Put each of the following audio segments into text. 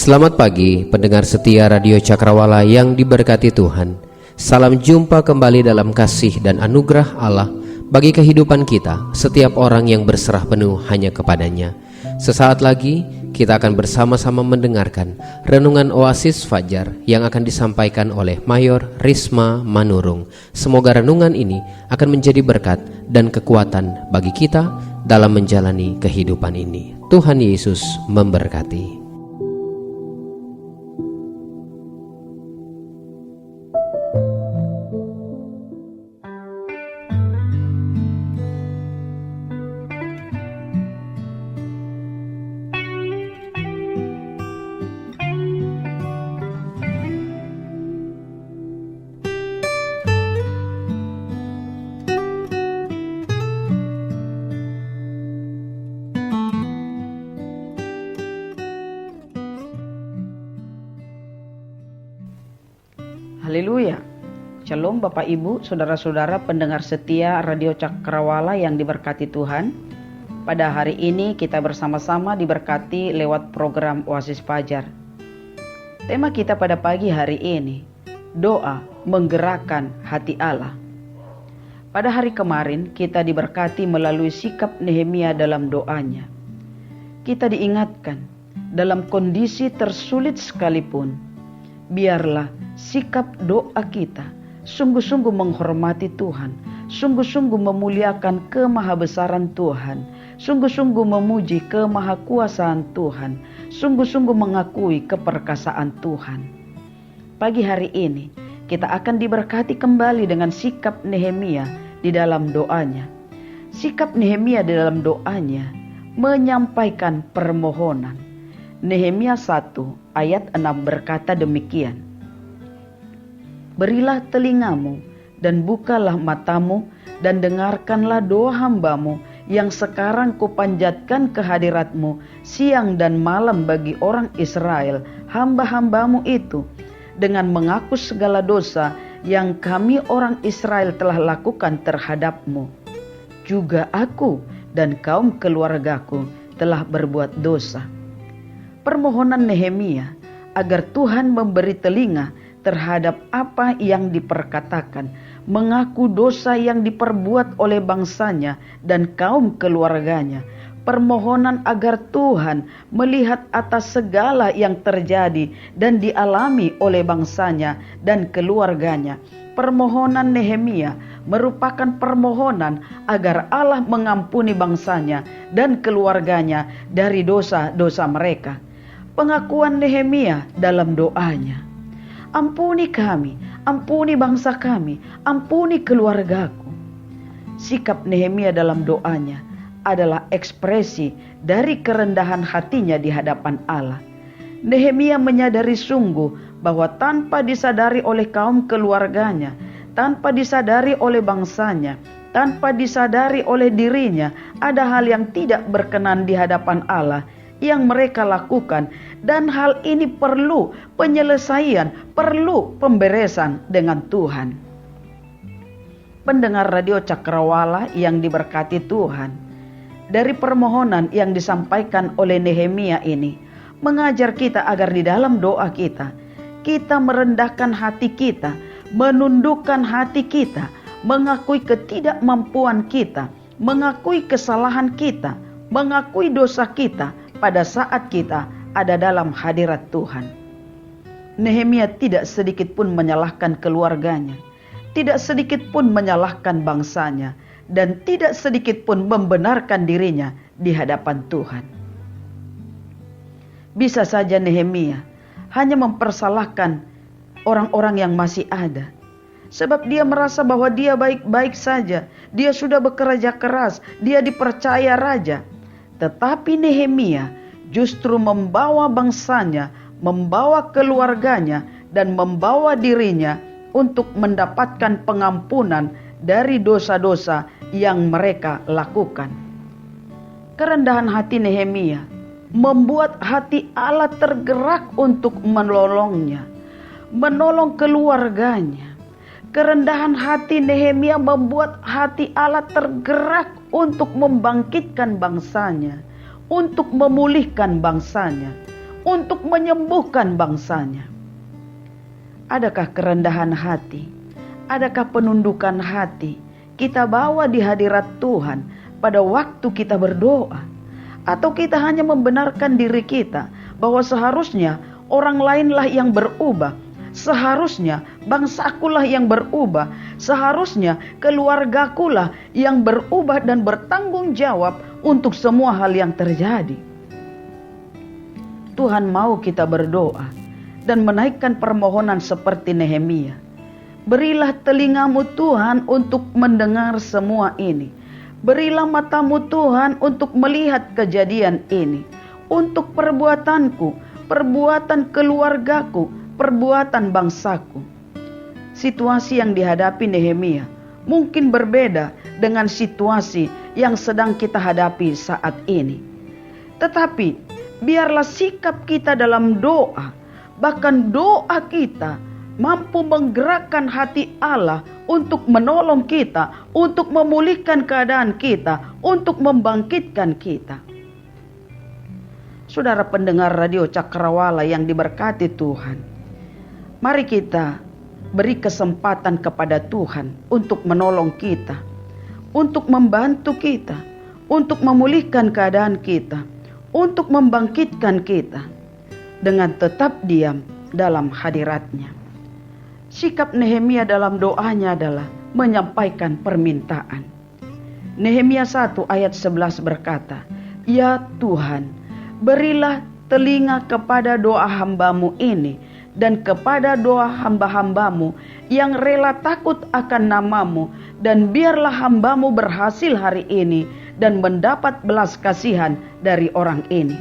Selamat pagi pendengar setia Radio Cakrawala yang diberkati Tuhan. Salam jumpa kembali dalam kasih dan anugerah Allah bagi kehidupan kita, setiap orang yang berserah penuh hanya kepadanya. Sesaat lagi kita akan bersama-sama mendengarkan Renungan Oasis Fajar yang akan disampaikan oleh Mayor Risma Manurung. Semoga renungan ini akan menjadi berkat dan kekuatan bagi kita dalam menjalani kehidupan ini. Tuhan Yesus memberkati. Haleluya. Shalom Bapak Ibu, Saudara-saudara pendengar setia Radio Cakrawala yang diberkati Tuhan. Pada hari ini kita bersama-sama diberkati lewat program Oasis Fajar. Tema kita pada pagi hari ini, doa menggerakkan hati Allah. Pada hari kemarin kita diberkati melalui sikap Nehemia dalam doanya. Kita diingatkan dalam kondisi tersulit sekalipun, biarlah sikap doa kita sungguh-sungguh menghormati Tuhan, sungguh-sungguh memuliakan kemahabesaran Tuhan, sungguh-sungguh memuji kemahakuasaan Tuhan, sungguh-sungguh mengakui keperkasaan Tuhan. Pagi hari ini kita akan diberkati kembali dengan sikap Nehemia di dalam doanya. Sikap Nehemia di dalam doanya menyampaikan permohonan. Nehemia 1 ayat 6 berkata demikian. Berilah telingamu dan bukalah matamu dan dengarkanlah doa hambamu yang sekarang kupanjatkan ke hadiratmu siang dan malam bagi orang Israel, hamba-hambamu itu, dengan mengaku segala dosa yang kami orang Israel telah lakukan terhadapmu. Juga aku dan kaum keluargaku telah berbuat dosa. Permohonan Nehemia agar Tuhan memberi telinga terhadap apa yang diperkatakan, mengaku dosa yang diperbuat oleh bangsanya dan kaum keluarganya. Permohonan agar Tuhan melihat atas segala yang terjadi dan dialami oleh bangsanya dan keluarganya. Permohonan Nehemia merupakan permohonan agar Allah mengampuni bangsanya dan keluarganya dari dosa-dosa mereka. Pengakuan Nehemia dalam doanya, ampuni kami, ampuni bangsa kami, ampuni keluargaku. Sikap Nehemia dalam doanya adalah ekspresi dari kerendahan hatinya di hadapan Allah. Nehemia menyadari sungguh bahwa tanpa disadari oleh kaum keluarganya, tanpa disadari oleh bangsanya, tanpa disadari oleh dirinya, ada hal yang tidak berkenan di hadapan Allah yang mereka lakukan, dan hal ini perlu penyelesaian, perlu pemberesan dengan Tuhan. Pendengar Radio Cakrawala yang diberkati Tuhan, dari permohonan yang disampaikan oleh Nehemia ini mengajar kita agar di dalam doa kita merendahkan hati kita, menundukkan hati kita, mengakui ketidakmampuan kita, mengakui kesalahan kita, mengakui dosa kita pada saat kita ada dalam hadirat Tuhan. Nehemia tidak sedikit pun menyalahkan keluarganya, tidak sedikit pun menyalahkan bangsanya, dan tidak sedikit pun membenarkan dirinya di hadapan Tuhan. Bisa saja Nehemia hanya mempersalahkan orang-orang yang masih ada, sebab dia merasa bahwa dia baik-baik saja, dia sudah bekerja keras, dia dipercaya raja. Tetapi Nehemia justru membawa bangsanya, membawa keluarganya, dan membawa dirinya untuk mendapatkan pengampunan dari dosa-dosa yang mereka lakukan. Kerendahan hati Nehemia membuat hati Allah tergerak untuk menolongnya, menolong keluarganya. Kerendahan hati Nehemia membuat hati Allah tergerak untuk membangkitkan bangsanya, untuk memulihkan bangsanya, untuk menyembuhkan bangsanya. Adakah kerendahan hati, adakah penundukan hati kita bawa di hadirat Tuhan pada waktu kita berdoa? Atau kita hanya membenarkan diri kita bahwa seharusnya orang lainlah yang berubah, seharusnya bangsakulah yang berubah, seharusnya keluargakulah yang berubah dan bertanggung jawab untuk semua hal yang terjadi? Tuhan mau kita berdoa dan menaikkan permohonan seperti Nehemia. Berilah telingamu Tuhan untuk mendengar semua ini. Berilah matamu Tuhan untuk melihat kejadian ini. Untuk perbuatanku, perbuatan keluargaku, perbuatan bangsaku. Situasi yang dihadapi Nehemia mungkin berbeda dengan situasi yang sedang kita hadapi saat ini. Tetapi biarlah sikap kita dalam doa, bahkan doa kita, mampu menggerakkan hati Allah untuk menolong kita, untuk memulihkan keadaan kita, untuk membangkitkan kita. Saudara pendengar radio Cakrawala yang diberkati Tuhan, mari kita beri kesempatan kepada Tuhan untuk menolong kita, untuk membantu kita, untuk memulihkan keadaan kita, untuk membangkitkan kita, dengan tetap diam dalam hadiratnya. Sikap Nehemia dalam doanya adalah menyampaikan permintaan. Nehemia 1 ayat 11 berkata, "Ya Tuhan, berilah telinga kepada doa hamba-Mu ini dan kepada doa hamba-hamba-Mu yang rela takut akan nama-Mu, dan biarlah hamba-Mu berhasil hari ini dan mendapat belas kasihan dari orang ini."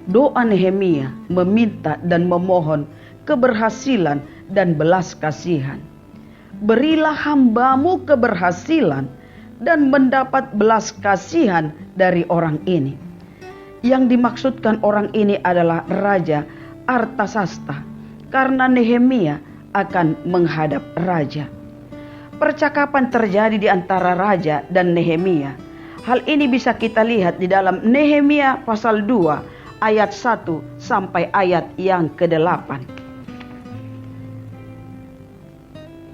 Doa Nehemia meminta dan memohon keberhasilan dan belas kasihan. Berilah hamba-Mu keberhasilan dan mendapat belas kasihan dari orang ini. Yang dimaksudkan orang ini adalah Raja Artasasta, karena Nehemia akan menghadap raja. Percakapan terjadi di antara raja dan Nehemia. Hal ini bisa kita lihat di dalam Nehemia pasal 2 ayat 1 sampai ayat yang ke-8.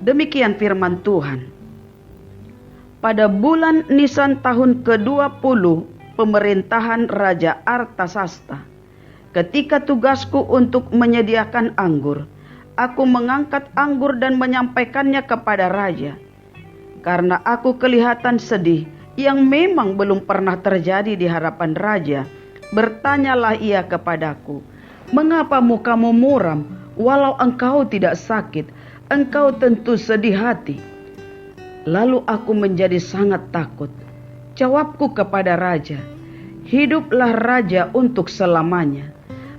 Demikian firman Tuhan. Pada bulan Nisan tahun ke-20 pemerintahan Raja Artasasta, ketika tugasku untuk menyediakan anggur, aku mengangkat anggur dan menyampaikannya kepada raja. Karena aku kelihatan sedih yang memang belum pernah terjadi di hadapan raja, bertanyalah ia kepadaku, "Mengapa mukamu muram walau engkau tidak sakit? Engkau tentu sedih hati." Lalu aku menjadi sangat takut. Jawabku kepada raja, "Hiduplah raja untuk selamanya.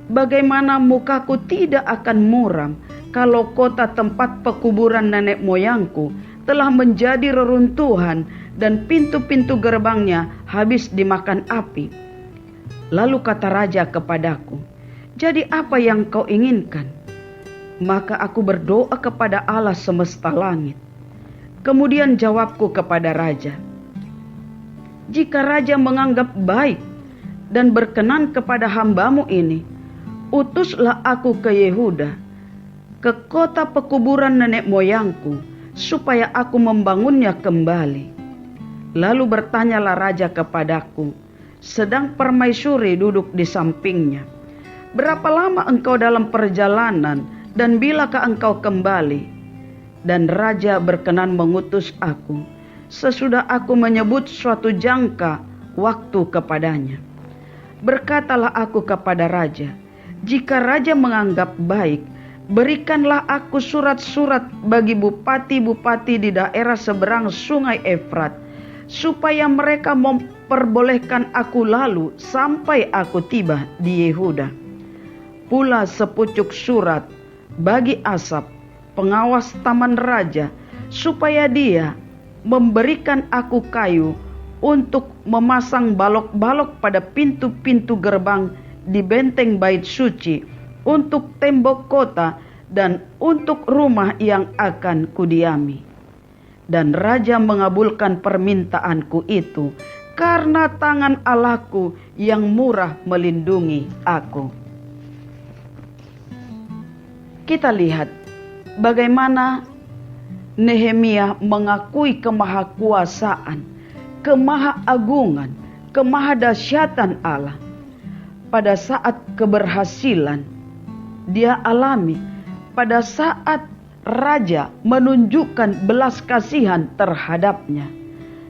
Bagaimana mukaku tidak akan muram kalau kota tempat pekuburan nenek moyangku telah menjadi reruntuhan dan pintu-pintu gerbangnya habis dimakan api?" Lalu kata raja kepadaku, "Jadi apa yang kau inginkan?" Maka aku berdoa kepada Allah semesta langit. Kemudian jawabku kepada raja, "Jika raja menganggap baik dan berkenan kepada hamba-Mu ini, utuslah aku ke Yehuda, ke kota pekuburan nenek moyangku, supaya aku membangunnya kembali." Lalu bertanyalah raja kepadaku, sedang permaisuri duduk di sampingnya, "Berapa lama engkau dalam perjalanan, dan bilakah engkau kembali?" Dan raja berkenan mengutus aku, sesudah aku menyebut suatu jangka waktu kepadanya. Berkatalah aku kepada raja, "Jika raja menganggap baik, berikanlah aku surat-surat bagi bupati-bupati di daerah seberang sungai Efrat, supaya mereka memperbolehkan aku lalu sampai aku tiba di Yehuda. Pula sepucuk surat bagi Asap, pengawas taman raja, supaya dia memberikan aku kayu untuk memasang balok-balok pada pintu-pintu gerbang di benteng bait suci, untuk tembok kota dan untuk rumah yang akan kudiami." Dan raja mengabulkan permintaanku itu karena tangan Allahku yang murah melindungi aku. Kita lihat bagaimana Nehemia mengakui kemahakuasaan, kemahaagungan, kemahadahsyatan Allah. Pada saat keberhasilan dia alami, pada saat raja menunjukkan belas kasihan terhadapnya,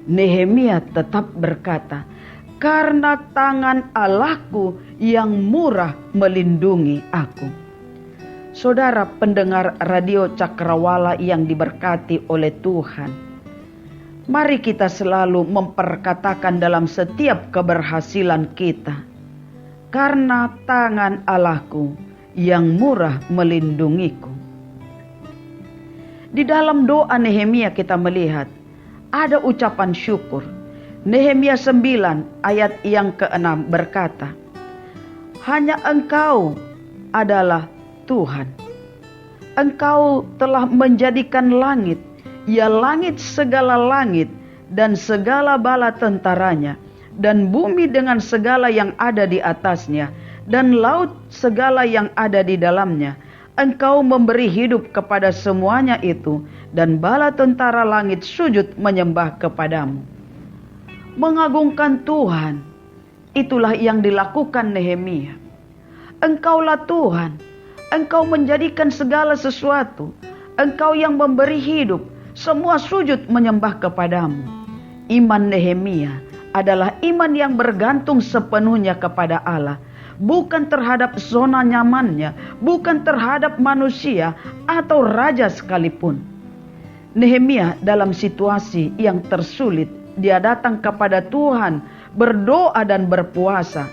Nehemia tetap berkata, karena tangan Allahku yang murah melindungi aku. Saudara pendengar radio Cakrawala yang diberkati oleh Tuhan, mari kita selalu memperkatakan dalam setiap keberhasilan kita, karena tangan Allahku yang murah melindungiku. Di dalam doa Nehemia kita melihat ada ucapan syukur. Nehemia 9 ayat yang ke-6 berkata, hanya Engkau adalah Tuhan. Engkau telah menjadikan langit, ya langit segala langit dan segala bala tentaranya, dan bumi dengan segala yang ada di atasnya, dan laut segala yang ada di dalamnya. Engkau memberi hidup kepada semuanya itu, dan bala tentara langit sujud menyembah kepadamu. Mengagungkan Tuhan, itulah yang dilakukan Nehemia. Engkaulah Tuhan, Engkau menjadikan segala sesuatu, Engkau yang memberi hidup, semua sujud menyembah kepadamu. Iman Nehemia adalah iman yang bergantung sepenuhnya kepada Allah, bukan terhadap zona nyamannya, bukan terhadap manusia atau raja sekalipun. Nehemia dalam situasi yang tersulit, dia datang kepada Tuhan, berdoa dan berpuasa.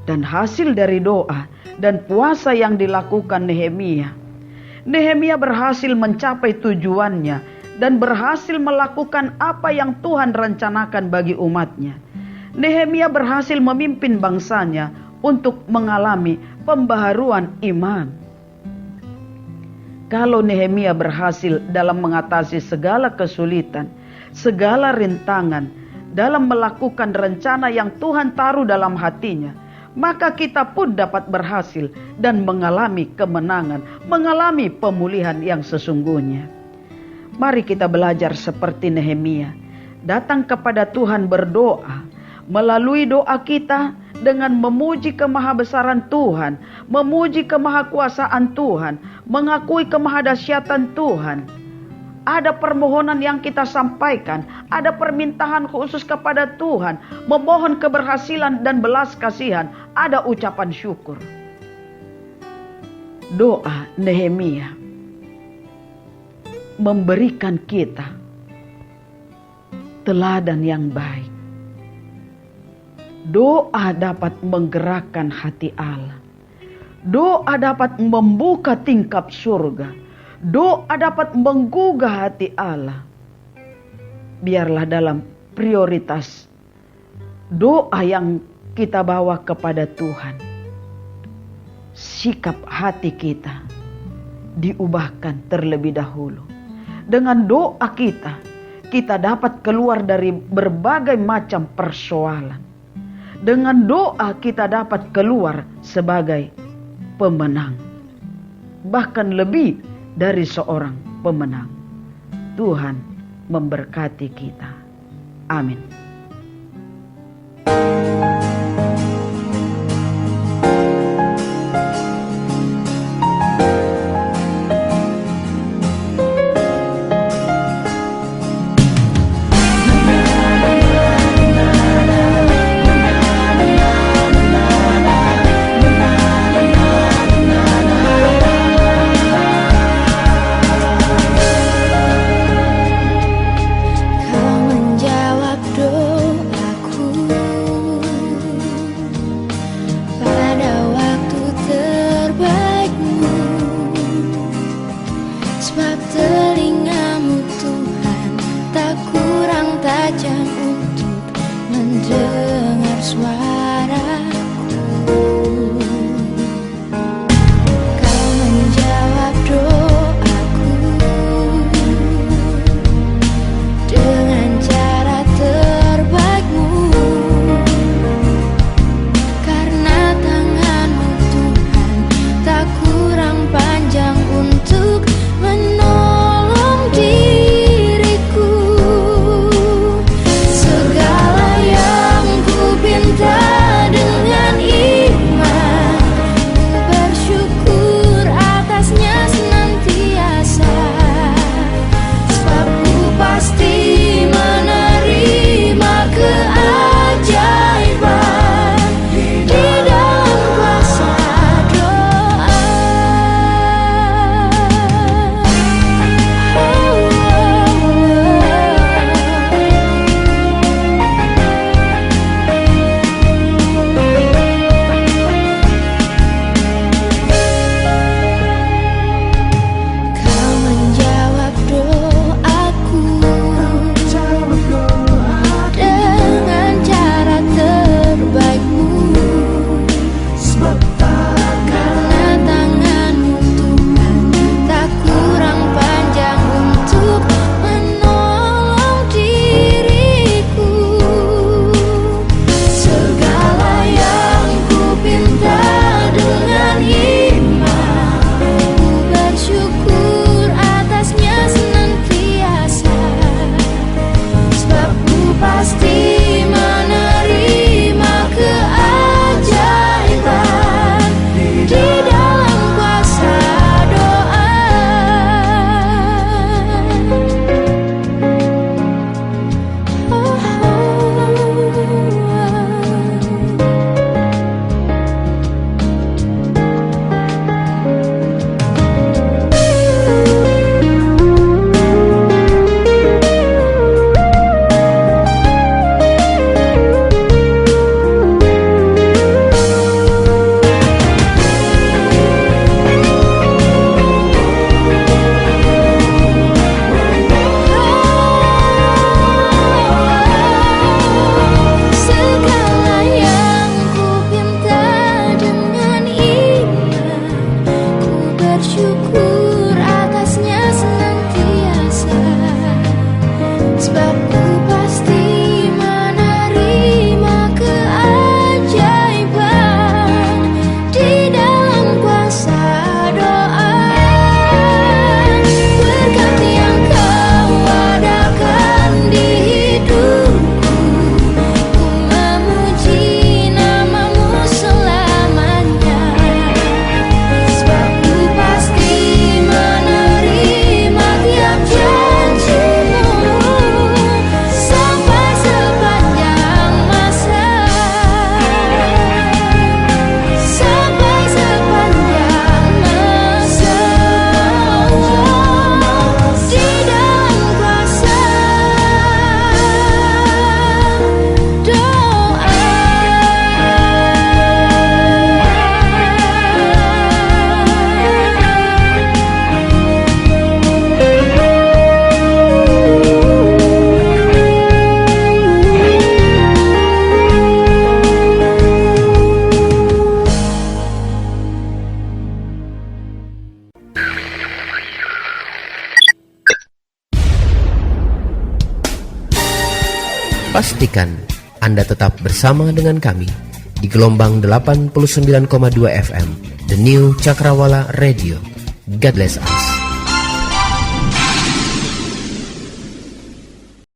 Dan hasil dari doa dan puasa yang dilakukan Nehemia, Nehemia berhasil mencapai tujuannya dan berhasil melakukan apa yang Tuhan rencanakan bagi umatnya. Nehemia berhasil memimpin bangsanya untuk mengalami pembaharuan iman. Kalau Nehemia berhasil dalam mengatasi segala kesulitan, segala rintangan, dalam melakukan rencana yang Tuhan taruh dalam hatinya, maka kita pun dapat berhasil dan mengalami kemenangan, mengalami pemulihan yang sesungguhnya. Mari kita belajar seperti Nehemia, datang kepada Tuhan berdoa, melalui doa kita dengan memuji kemahabesaran Tuhan, memuji kemahakuasaan Tuhan, mengakui kemahadahsyatan Tuhan. Ada permohonan yang kita sampaikan, ada permintaan khusus kepada Tuhan, memohon keberhasilan dan belas kasihan, ada ucapan syukur. Doa Nehemia memberikan kita teladan yang baik. Doa dapat menggerakkan hati Allah. Doa dapat membuka tingkap surga. Doa dapat menggugah hati Allah. Biarlah dalam prioritas doa yang kita bawa kepada Tuhan, sikap hati kita diubahkan terlebih dahulu. Dengan doa kita dapat keluar dari berbagai macam persoalan. Dengan doa kita dapat keluar sebagai pemenang, bahkan lebih dari seorang pemenang. Tuhan memberkati kita. Amin. Sebab telingamu Tuhan tak kurang tajam untuk mendengar suaraku. Kau menjawab doaku dengan cara terbaikmu. sebab ku pasti menerima keajaiban di dalam kuasa doa. Berkat yang kau adakan di hidupku, ku memuji namamu selamanya. Sebab ku pasti menerima tiap janjimu sampai sepanjang masa, sampai sepanjang masa. Di dalam kuasa Pastikan Anda tetap bersama dengan kami di gelombang 89,2 FM The New Cakrawala Radio. God bless us.